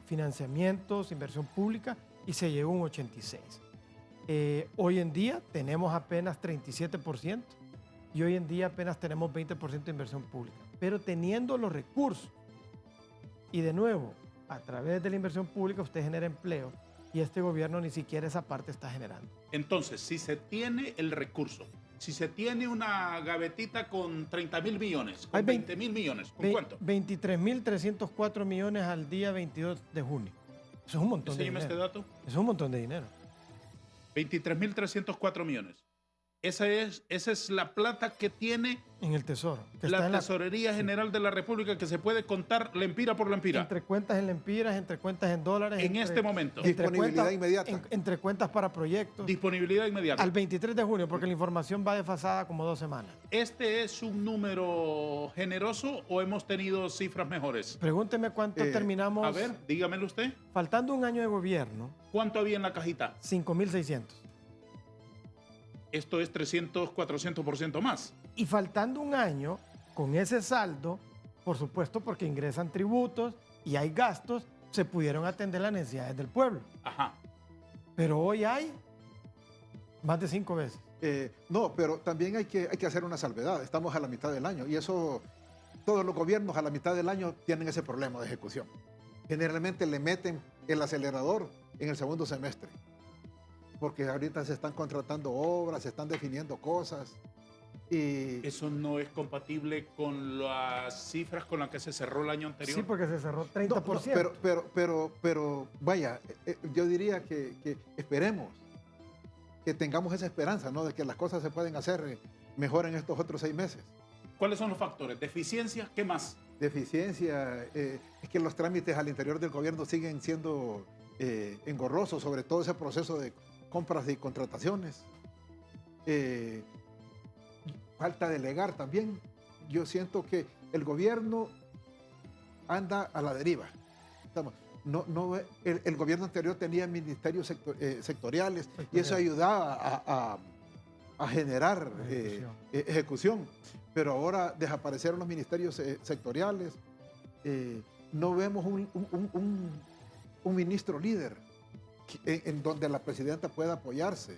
financiamientos, inversión pública, y se llegó a un 86%. Hoy en día tenemos apenas 37% y hoy en día apenas tenemos 20% de inversión pública. Pero teniendo los recursos, y de nuevo, a través de la inversión pública usted genera empleo, y este gobierno ni siquiera esa parte está generando. Entonces, si se tiene el recurso, si se tiene una gavetita con 30.000 millones, con 20.000 millones, ¿con cuánto? 23.304 millones al día 22 de junio. Eso es un montón de dinero. Enséñeme este dato. Eso es un montón de dinero. 23.304 millones. Esa es la plata que tiene en el Tesoro. La Tesorería General de la República, que se puede contar lempira por lempira. Entre cuentas en lempiras, entre cuentas en dólares. En este momento. Disponibilidad inmediata. Entre cuentas para proyectos. Disponibilidad inmediata. Al 23 de junio, porque la información va desfasada como 2 semanas. ¿Este es un número generoso o hemos tenido cifras mejores? Pregúnteme cuánto terminamos. A ver, dígamelo usted. Faltando un año de gobierno. ¿Cuánto había en la cajita? 5.600. Esto es 300, 400% más. Y faltando un año, con ese saldo, por supuesto, porque ingresan tributos y hay gastos, se pudieron atender las necesidades del pueblo. Ajá. Pero hoy hay más de 5 veces. No, pero también hay que hacer una salvedad. Estamos a la mitad del año y eso, todos los gobiernos a la mitad del año tienen ese problema de ejecución. Generalmente le meten el acelerador en el segundo semestre, porque ahorita se están contratando obras, se están definiendo cosas. Y ¿eso no es compatible con las cifras con las que se cerró el año anterior? Sí, porque se cerró 30%. No, pero vaya, yo diría que esperemos, que tengamos esa esperanza, ¿no? De que las cosas se pueden hacer mejor en estos otros 6 meses. ¿Cuáles son los factores? ¿Deficiencia? ¿Qué más? Deficiencia, es que los trámites al interior del gobierno siguen siendo engorrosos, sobre todo ese proceso de compras y contrataciones. Falta delegar también. Yo siento que el gobierno anda a la deriva. El gobierno anterior tenía ministerios sectoriales y eso ayudaba a generar ejecución. Pero ahora desaparecieron los ministerios sectoriales no vemos un ministro líder en donde la presidenta pueda apoyarse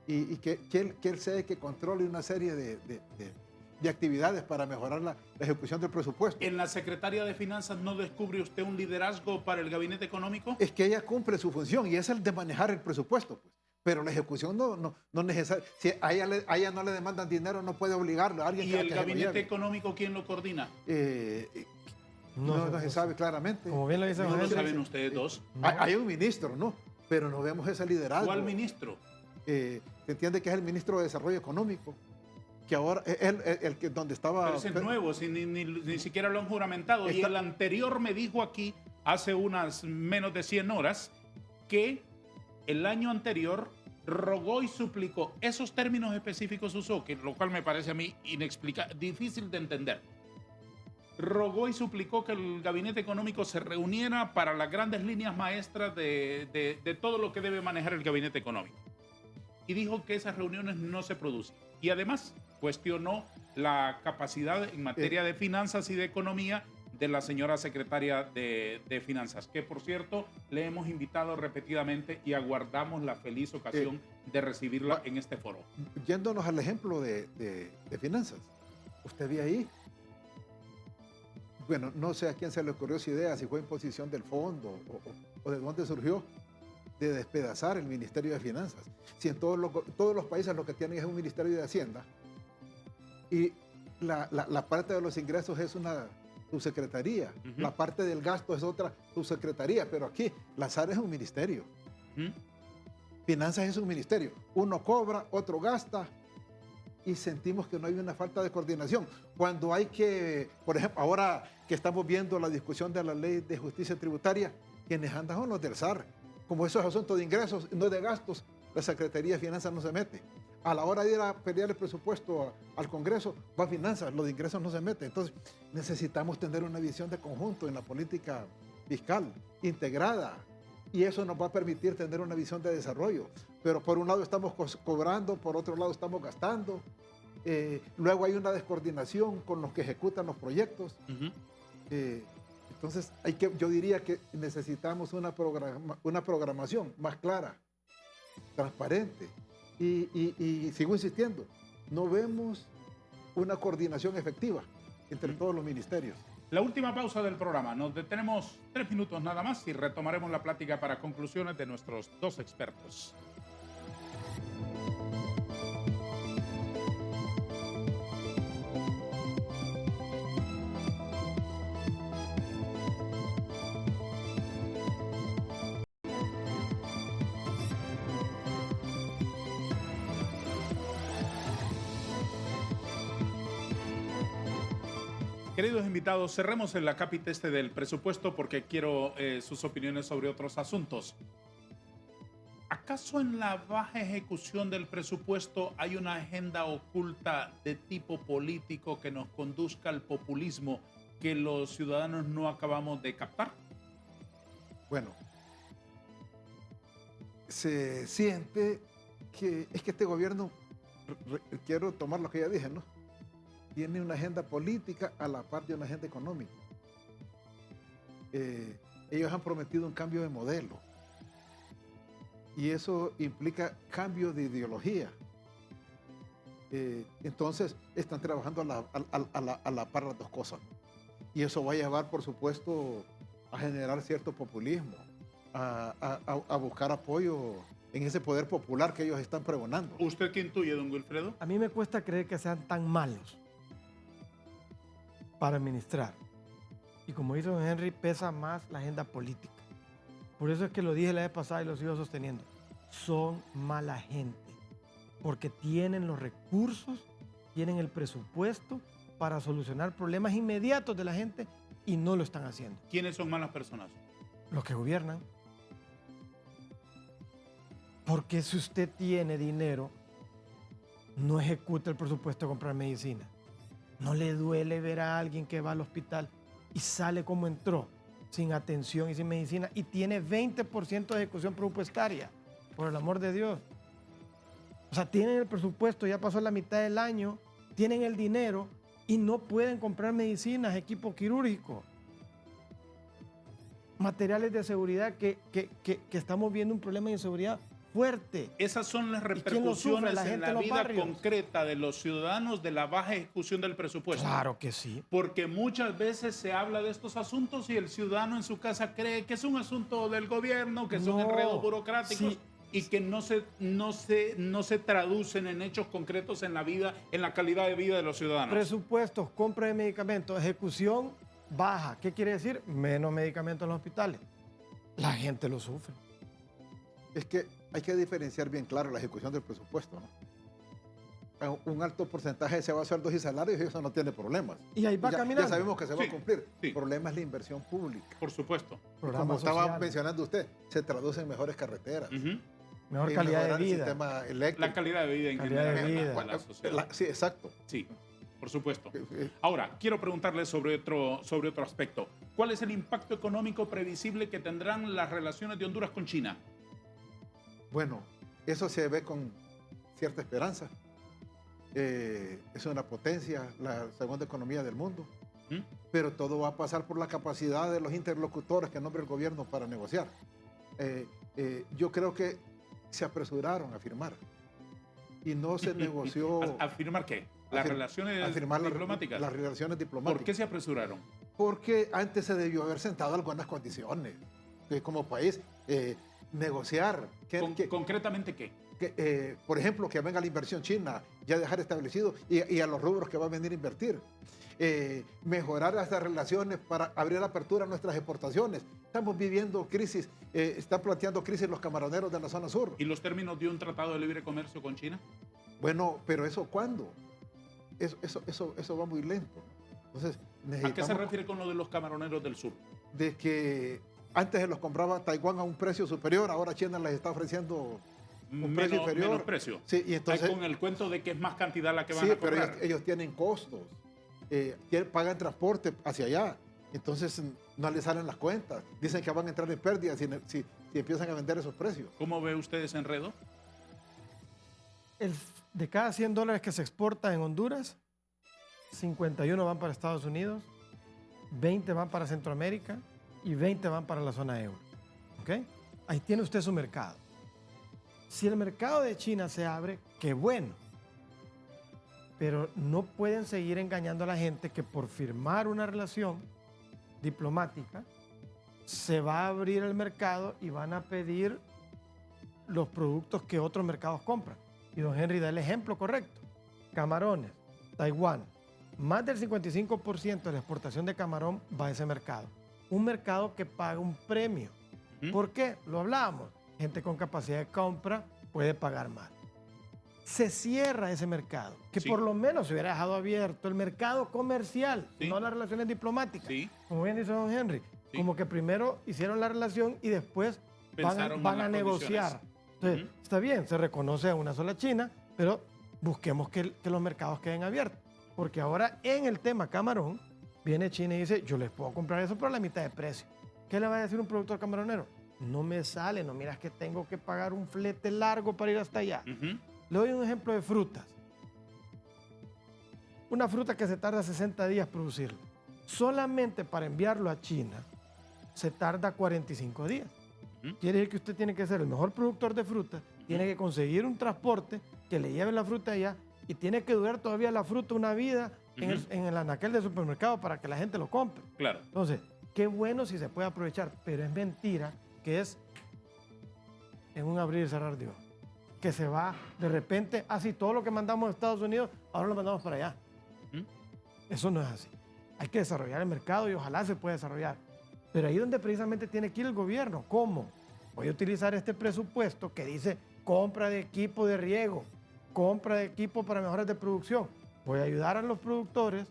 y que él sea el que controle una serie de actividades para mejorar la ejecución del presupuesto. ¿En la Secretaría de Finanzas no descubre usted un liderazgo para el gabinete económico? Es que ella cumple su función y es el de manejar el presupuesto, pues. Pero la ejecución no necesariamente. Si a ella no le demandan dinero, no puede obligarlo a alguien. ¿Y el gabinete económico quién lo coordina? No se sabe claramente. Como bien lo dice ¿No lo Henry, saben ustedes dos? Hay un ministro, ¿no? Pero no vemos ese liderazgo. ¿Cuál ministro? Se entiende que es el ministro de Desarrollo Económico, que ahora es el que donde estaba. Pero ese es nuevo, si ni siquiera lo han juramentado. Y Está- el anterior me dijo aquí, hace unas menos de 100 horas, que el año anterior rogó y suplicó. Esos términos específicos usó, que lo cual me parece a mí difícil de entender. Rogó y suplicó que el gabinete económico se reuniera para las grandes líneas maestras de todo lo que debe manejar el gabinete económico. Y dijo que esas reuniones no se producen. Y además cuestionó la capacidad en materia de finanzas y de economía de la señora secretaria de Finanzas, que por cierto le hemos invitado repetidamente y aguardamos la feliz ocasión de recibirla en este foro. Yéndonos al ejemplo de finanzas, usted ve ahí, bueno, no sé a quién se le ocurrió esa idea, si fue imposición del fondo o de dónde surgió, de despedazar el Ministerio de Finanzas. Si en todos los países lo que tienen es un Ministerio de Hacienda y la parte de los ingresos es una subsecretaría, la parte del gasto es otra subsecretaría, pero aquí la SAR es un ministerio. Finanzas es un ministerio. Uno cobra, otro gasta y sentimos que no hay una falta de coordinación. Cuando hay que, por ejemplo, ahora que estamos viendo la discusión de la ley de justicia tributaria, quienes andan son los del SAR. Como eso es asunto de ingresos, no de gastos, la Secretaría de Finanzas no se mete. A la hora de ir a pelear el presupuesto al Congreso, va a Finanzas, los de ingresos no se meten. Entonces, necesitamos tener una visión de conjunto en la política fiscal, integrada, y eso nos va a permitir tener una visión de desarrollo. Pero por un lado estamos cobrando, por otro lado estamos gastando, luego hay una descoordinación con los que ejecutan los proyectos. Entonces, yo diría que necesitamos una programación más clara, transparente. Y sigo insistiendo, no vemos una coordinación efectiva entre todos los ministerios. La última pausa del programa. Nos detenemos 3 minutos nada más y retomaremos la plática para conclusiones de nuestros dos expertos. Queridos invitados, cerremos el acápite del presupuesto porque quiero sus opiniones sobre otros asuntos. ¿Acaso en la baja ejecución del presupuesto hay una agenda oculta de tipo político que nos conduzca al populismo que los ciudadanos no acabamos de captar? Bueno, se siente que es que este gobierno, quiero tomar lo que ya dije, ¿no? Tiene una agenda política a la par de una agenda económica. Ellos han prometido un cambio de modelo y eso implica cambio de ideología. Entonces están trabajando a la par las dos cosas y eso va a llevar, por supuesto, a generar cierto populismo, a buscar apoyo en ese poder popular que ellos están pregonando. ¿Usted qué intuye, don Wilfredo? a mí me cuesta creer que sean tan malos para administrar. Y como dice don Henry, pesa más la agenda política. Por eso es que lo dije la vez pasada y lo sigo sosteniendo. Son mala gente, porque tienen los recursos, tienen el presupuesto para solucionar problemas inmediatos de la gente y no lo están haciendo. ¿Quiénes son malas personas? Los que gobiernan. Porque si usted tiene dinero, no ejecuta el presupuesto de comprar medicina. ¿No le duele ver a alguien que va al hospital y sale como entró, sin atención y sin medicina, y tiene 20% de ejecución presupuestaria? Por el amor de Dios. O sea, tienen el presupuesto, ya pasó la mitad del año, tienen el dinero y no pueden comprar medicinas, equipo quirúrgico. materiales de seguridad que estamos viendo un problema de inseguridad fuerte. Esas son las ¿Y quién lo sufre? repercusiones La en gente la en los vida barrios. concreta de los ciudadanos de la baja ejecución del presupuesto. Claro que sí. Porque muchas veces se habla de estos asuntos y el ciudadano en su casa cree que es un asunto del gobierno, que son No, enredos burocráticos sí. y que no se traducen en hechos concretos en la vida, en la calidad de vida de los ciudadanos. Presupuestos, compra de medicamentos, ejecución baja. ¿Qué quiere decir? Menos medicamentos en los hospitales. La gente lo sufre. Es que hay que diferenciar bien claro la ejecución del presupuesto, ¿no? Un alto porcentaje se va a sueldos y salarios y eso no tiene problemas. Y ahí va ya caminando. sabemos que se va a Sí, cumplir. sí. El problema es la inversión pública. Por supuesto. Y Programas como estaba sociales, mencionando usted, se traduce en mejores carreteras. Ujú. mejor y calidad de mejorar el vida. sistema eléctrico. La calidad de vida en Calidad de general vida. de la sociedad. Sí, exacto. Sí, por supuesto. Ahora, quiero preguntarle sobre otro aspecto. ¿Cuál es el impacto económico previsible que tendrán las relaciones de Honduras con China? Bueno, eso se ve con cierta esperanza. Es una potencia, la segunda economía del mundo. ¿Mm? Pero todo va a pasar por la capacidad de los interlocutores que nombra el gobierno para negociar. Yo creo que se apresuraron a firmar y no se negoció. ¿Afirmar qué? ¿Las relaciones afirmar diplomáticas? las relaciones diplomáticas. ¿Por qué se apresuraron? Porque antes se debió haber sentado algunas condiciones. Como país, negociar. ¿Concretamente qué? Por ejemplo, que venga la inversión china, ya dejar establecido, y a los rubros que va a venir a invertir. Mejorar estas relaciones para abrir la apertura a nuestras exportaciones. Estamos viviendo crisis, están planteando crisis los camaroneros de la zona sur. ¿Y los términos de un tratado de libre comercio con China? Bueno, pero ¿eso cuándo? Eso va muy lento. Entonces, ¿A qué se refiere con lo de los camaroneros del sur? De que antes se los compraba Taiwán a un precio superior, ahora China les está ofreciendo un precio inferior. Menos precio. Sí, y entonces, con el cuento de que es más cantidad la que van sí, a cobrar. pero ellos tienen costos, pagan transporte hacia allá, entonces no les salen las cuentas. Dicen que van a entrar en pérdida si empiezan a vender esos precios. ¿Cómo ve usted ese enredo? De cada $100 que se exporta en Honduras, 51 van para Estados Unidos, 20 van para Centroamérica y 20 van para la zona euro. ¿Ok? Ahí tiene usted su mercado. Si el mercado de China se abre, qué bueno. Pero no pueden seguir engañando a la gente que por firmar una relación diplomática se va a abrir el mercado y van a pedir los productos que otros mercados compran. Y don Henry da el ejemplo correcto. Camarones, Taiwán. Más del 55% de la exportación de camarón va a ese mercado. Un mercado que paga un premio. ¿Por qué? Lo hablábamos. Gente con capacidad de compra puede pagar más. Se cierra ese mercado, que Sí. por lo menos se hubiera dejado abierto el mercado comercial, Sí. no las relaciones diplomáticas. Sí. Como bien dice don Henry, Sí. como que primero hicieron la relación y después Pensaron van en a las negociar. condiciones. Entonces, Ujú. está bien, se reconoce a una sola China, pero busquemos que los mercados queden abiertos. Porque ahora en el tema camarón, viene China y dice, yo les puedo comprar eso por la mitad de precio. ¿Qué le va a decir un productor camaronero? No me sale, no miras que tengo que pagar un flete largo para ir hasta allá. Ujú. Le doy un ejemplo de frutas. Una fruta que se tarda 60 días producirla. Solamente para enviarlo a China se tarda 45 días. Ujú. Quiere decir que usted tiene que ser el mejor productor de fruta, tiene que conseguir un transporte que le lleve la fruta allá y tiene que durar todavía la fruta una vida en Ujú. el anaquel del supermercado para que la gente lo compre. Claro. Entonces, qué bueno si se puede aprovechar, pero es mentira que es en un abrir y cerrar de ojos. Que se va de repente, así todo lo que mandamos a Estados Unidos, ahora lo mandamos para allá. ¿Mm? Eso no es así. Hay que desarrollar el mercado y ojalá se pueda desarrollar. Pero ahí donde precisamente tiene que ir el gobierno. ¿Cómo? Voy a utilizar este presupuesto que dice compra de equipo de riego, compra de equipo para mejoras de producción. Voy a ayudar a los productores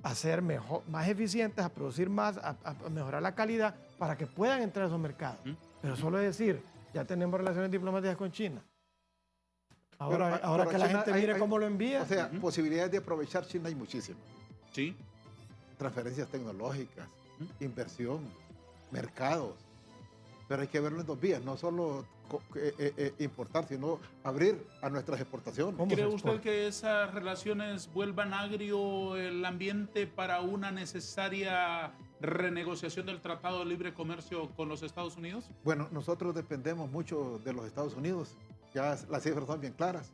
a ser más eficientes, a producir más, a mejorar la calidad para que puedan entrar a esos mercados. ¿Mm? Pero solo decir, ya tenemos relaciones diplomáticas con China. Ahora Pero que la China gente mire cómo lo envía. O sea, Ujú. posibilidades de aprovechar China hay muchísimas. Sí. Transferencias tecnológicas, Ujú. inversión, mercados. Pero hay que verlo en dos vías, no solo importar, sino abrir a nuestras exportaciones. ¿Cómo? ¿Cree se usted exporta? que esas relaciones vuelvan agrio el ambiente para una necesaria renegociación del Tratado de Libre Comercio con los Estados Unidos? Bueno, nosotros dependemos mucho de los Estados Unidos. Ya las cifras son bien claras.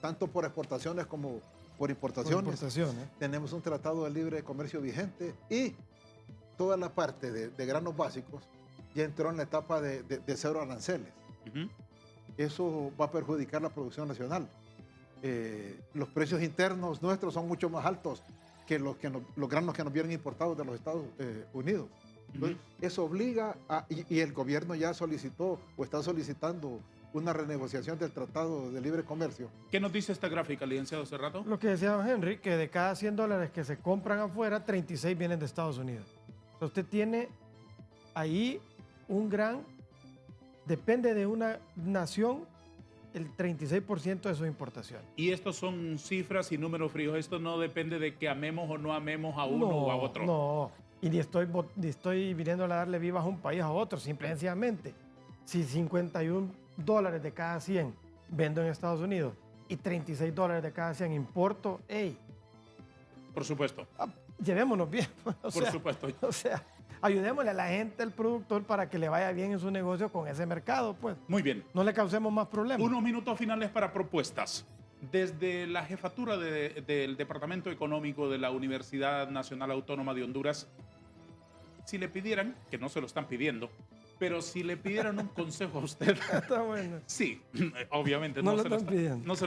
Tanto por exportaciones como por importaciones. Tenemos un tratado de libre comercio vigente y toda la parte de granos básicos ya entró en la etapa de cero aranceles. Eso va a perjudicar la producción nacional. Los precios internos nuestros son mucho más altos que los granos que nos vienen importados de los Estados Unidos. Entonces, eso obliga y el gobierno ya solicitó o está solicitando una renegociación del Tratado de Libre Comercio. ¿Qué nos dice esta gráfica, licenciado Cerrato? Lo que decía don Henry, que de cada $100 que se compran afuera, 36 vienen de Estados Unidos. O sea, usted tiene ahí depende de una nación, el 36% de sus importaciones. Y estos son cifras y números fríos. Esto no depende de que amemos o no amemos a uno o a otro. No, y ni estoy viniendo a darle vivas a un país a otro, simplemente. Si $51 de cada 100 vendo en Estados Unidos y $36 de cada 100 importo, ¡ey! Por supuesto. Llevémonos bien. Por supuesto. O sea, ayudémosle a la gente, al productor, para que le vaya bien en su negocio con ese mercado, pues. Muy bien. No le causemos más problemas. Unos minutos finales para propuestas. Desde la jefatura del Departamento Económico de la Universidad Nacional Autónoma de Honduras, si le pidieran, que no se lo están pidiendo, pero si le pidieran un consejo a usted... Está bueno. Sí, obviamente no se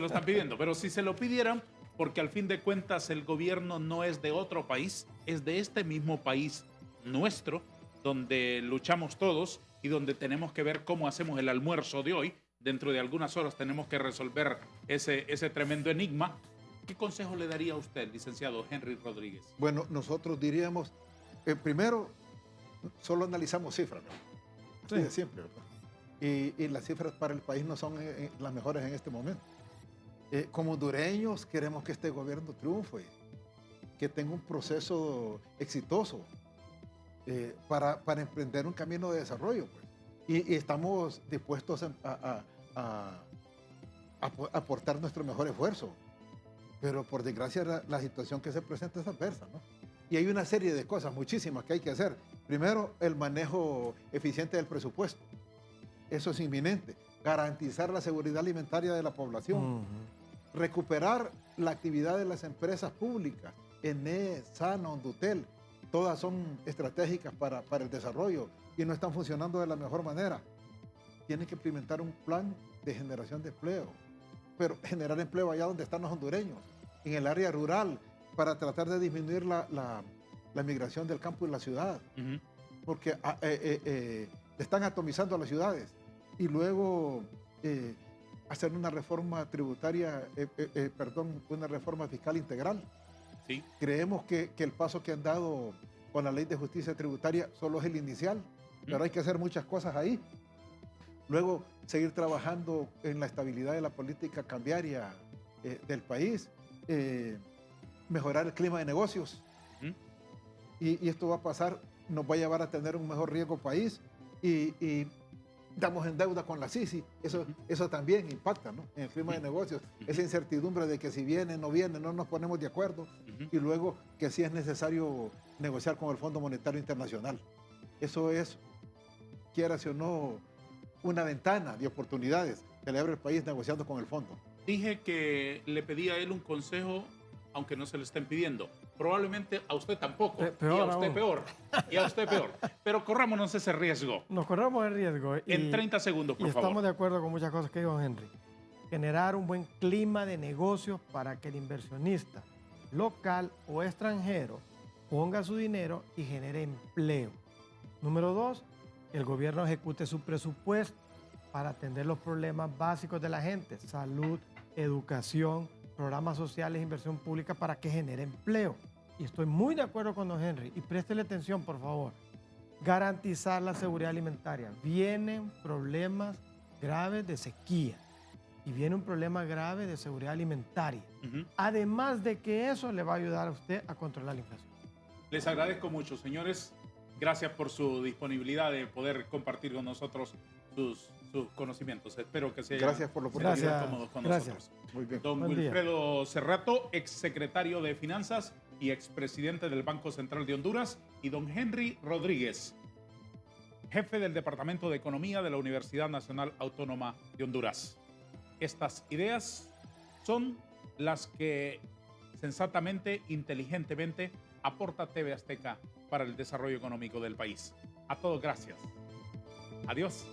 lo están pidiendo, pero si se lo pidieran, porque al fin de cuentas el gobierno no es de otro país, es de este mismo país nuestro, donde luchamos todos y donde tenemos que ver cómo hacemos el almuerzo de hoy. Dentro de algunas horas tenemos que resolver ese tremendo enigma. ¿Qué consejo le daría a usted, licenciado Henry Rodríguez? Bueno, nosotros diríamos, primero, solo analizamos cifras, ¿no? Sí, de siempre, ¿verdad? Y las cifras para el país no son las mejores en este momento. Como hondureños queremos que este gobierno triunfe, que tenga un proceso exitoso para emprender un camino de desarrollo, pues. Y estamos dispuestos a aportar nuestro mejor esfuerzo. Pero por desgracia la situación que se presenta es adversa, ¿no? Y hay una serie de cosas, muchísimas, que hay que hacer. Primero, el manejo eficiente del presupuesto. Eso es inminente. Garantizar la seguridad alimentaria de la población. Recuperar la actividad de las empresas públicas, ENE, SANA, Ondutel. Todas son estratégicas para el desarrollo y no están funcionando de la mejor manera. Tienen que implementar un plan de generación de empleo, pero generar empleo allá donde están los hondureños, en el área rural, para tratar de disminuir la migración del campo y la ciudad, porque están atomizando a las ciudades. Y luego hacer una reforma tributaria, una reforma fiscal integral. Sí. Creemos que el paso que han dado con la ley de justicia tributaria solo es el inicial, pero hay que hacer muchas cosas ahí. Luego, seguir trabajando en la estabilidad de la política cambiaria del país, mejorar el clima de negocios. Y esto va a pasar, nos va a llevar a tener un mejor riesgo país y estamos en deuda con la CICI. Eso también impacta, ¿no?, en el clima de negocios. Esa incertidumbre de que si viene, no viene, no nos ponemos de acuerdo. Y luego que sí es necesario negociar con el Fondo Monetario Internacional. Eso es, quieras o no, una ventana de oportunidades que le abre el país negociando con el fondo. Dije que le pedía a él un consejo, aunque no se lo estén pidiendo. Probablemente a usted tampoco, y a usted peor, y a usted peor. Pero corrámonos ese riesgo. Nos corramos el riesgo. En 30 segundos, por favor. Estamos de acuerdo con muchas cosas que dijo Henry. Generar un buen clima de negocios para que el inversionista local o extranjero ponga su dinero y genere empleo. Número 2, el gobierno ejecute su presupuesto para atender los problemas básicos de la gente, salud, educación, programas sociales, inversión pública para que genere empleo. Y estoy muy de acuerdo con don Henry. Y préstele atención, por favor. Garantizar la seguridad alimentaria. Vienen problemas graves de sequía y viene un problema grave de seguridad alimentaria. Además de que eso le va a ayudar a usted a controlar la inflación. Les agradezco mucho, señores. Gracias por su disponibilidad de poder compartir con nosotros sus conocimientos. Espero que se hayan por la oportunidad. cómodos con nosotros. Muy bien. Don Wilfredo Cerrato, exsecretario de Finanzas y expresidente del Banco Central de Honduras, y don Henry Rodríguez, jefe del Departamento de Economía de la Universidad Nacional Autónoma de Honduras. Estas ideas son las que sensatamente, inteligentemente, aporta TV Azteca para el desarrollo económico del país. A todos, gracias. Adiós.